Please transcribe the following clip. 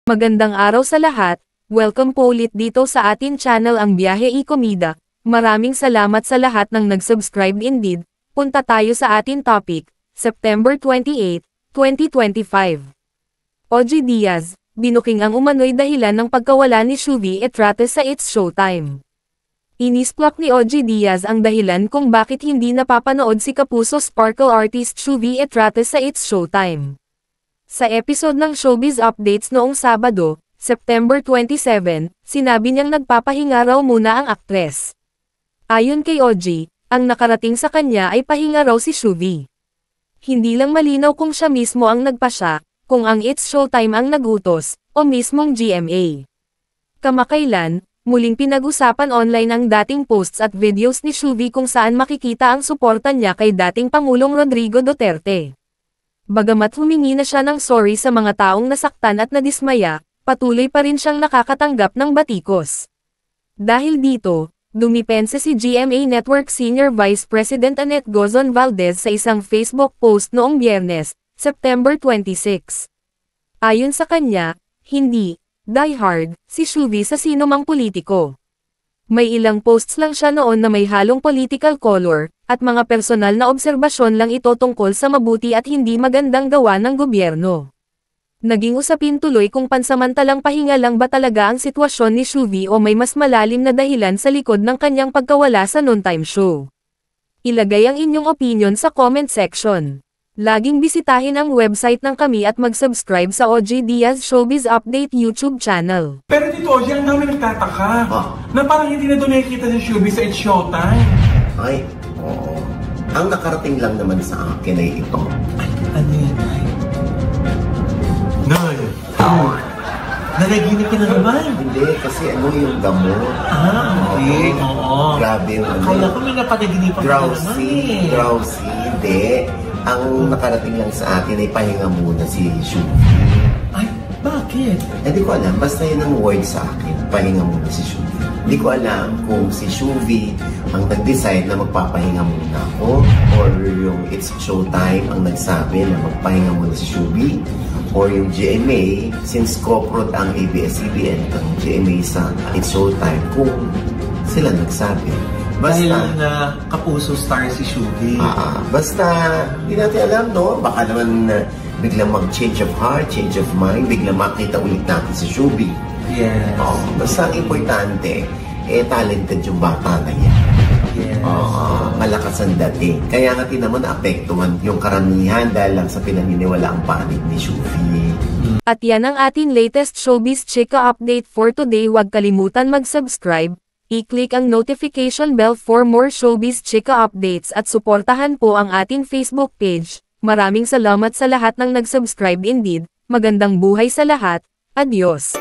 Magandang araw sa lahat, welcome po ulit dito sa atin channel ang Biyahe y Komida. Maraming salamat sa lahat ng nag-subscribe indeed. Punta tayo sa atin topic, September 28, 2025. OG Diaz, binuking ang umano'y dahilan ng pagkawala ni Shuvi Etrates sa It's Showtime. Inisplak ni OG Diaz ang dahilan kung bakit hindi napapanood si Kapuso Sparkle artist Shuvi Etrates sa It's Showtime. Sa episode ng Showbiz Updates noong Sabado, September 27, sinabi niyang nagpapahinga raw muna ang aktres. Ayon kay OG, ang nakarating sa kanya ay pahinga raw si Shuvi. Hindi lang malinaw kung siya mismo ang nagpasya, kung ang It's Showtime ang nagutos, o mismong GMA. Kamakailan, muling pinag-usapan online ang dating posts at videos ni Shuvi kung saan makikita ang suporta niya kay dating Pangulong Rodrigo Duterte. Bagamat humingi na siya ng sorry sa mga taong nasaktan at nadismaya, patuloy pa rin siyang nakakatanggap ng batikos. Dahil dito, dumipensa si GMA Network Senior Vice President Annette Gozon Valdez sa isang Facebook post noong Biyernes, September 26. Ayon sa kanya, hindi diehard si Shuvi sa sinumang politiko. May ilang posts lang siya noon na may halong political color, at mga personal na obserbasyon lang ito tungkol sa mabuti at hindi magandang gawa ng gobyerno. Naging usapin tuloy kung pansamantalang pahinga lang ba talaga ang sitwasyon ni Shuvi o may mas malalim na dahilan sa likod ng kanyang pagkawala sa noontime show. Ilagay ang inyong opinion sa comment section. Laging bisitahin ang website ng kami at mag-subscribe sa OG Diaz Showbiz Update YouTube channel. Pero Tito OG, ang dami nagtataka na parang hindi na doon nakikita si Shuvi sa It's Showtime. Ay, oo. Ang nakarating lang naman sa akin ay ito. Ay, ano yun, Nay? Nay! Nanaginip ka na naman? Hindi, kasi ano yung gamot. Okay. Oo. Grabe yung ano. Kaya ko may napanaginipan ka na naman eh. Drowsy, hindi. Ang nakarating lang sa akin ay pahinga muna si Shuvi. Ay, bakit? Hindi ko alam, basta yun ang word sa akin, pahinga muna si Shuvi. Hindi ko alam kung si Shuvi ang nag-decide na magpapahinga muna ako, or yung It's Showtime ang nagsabi na magpahinga muna si Shuvi, or yung GMA, since co-prod ang ABS-CBN at ang GMA sa It's Showtime, kung sila nagsabi. Dahil na Kapuso star si Shuvi. Basta, hindi natin alam, no? Baka naman biglang mag-change of heart, change of mind, biglang makita ulit natin si Shuvi. Yes. Basta ang importante, talented yung bata na yan. Yes. Malakas ang dating. Kaya nga naman naapektuhan yung karamihan dahil lang sa pinaniniwalaang panig ni Shuvi. At yan ang ating latest Showbiz Chika update for today. Huwag kalimutan mag-subscribe, i-click ang notification bell for more Showbiz Chika updates at suportahan po ang ating Facebook page. Maraming salamat sa lahat ng nag-subscribe indeed. Magandang buhay sa lahat. Adios!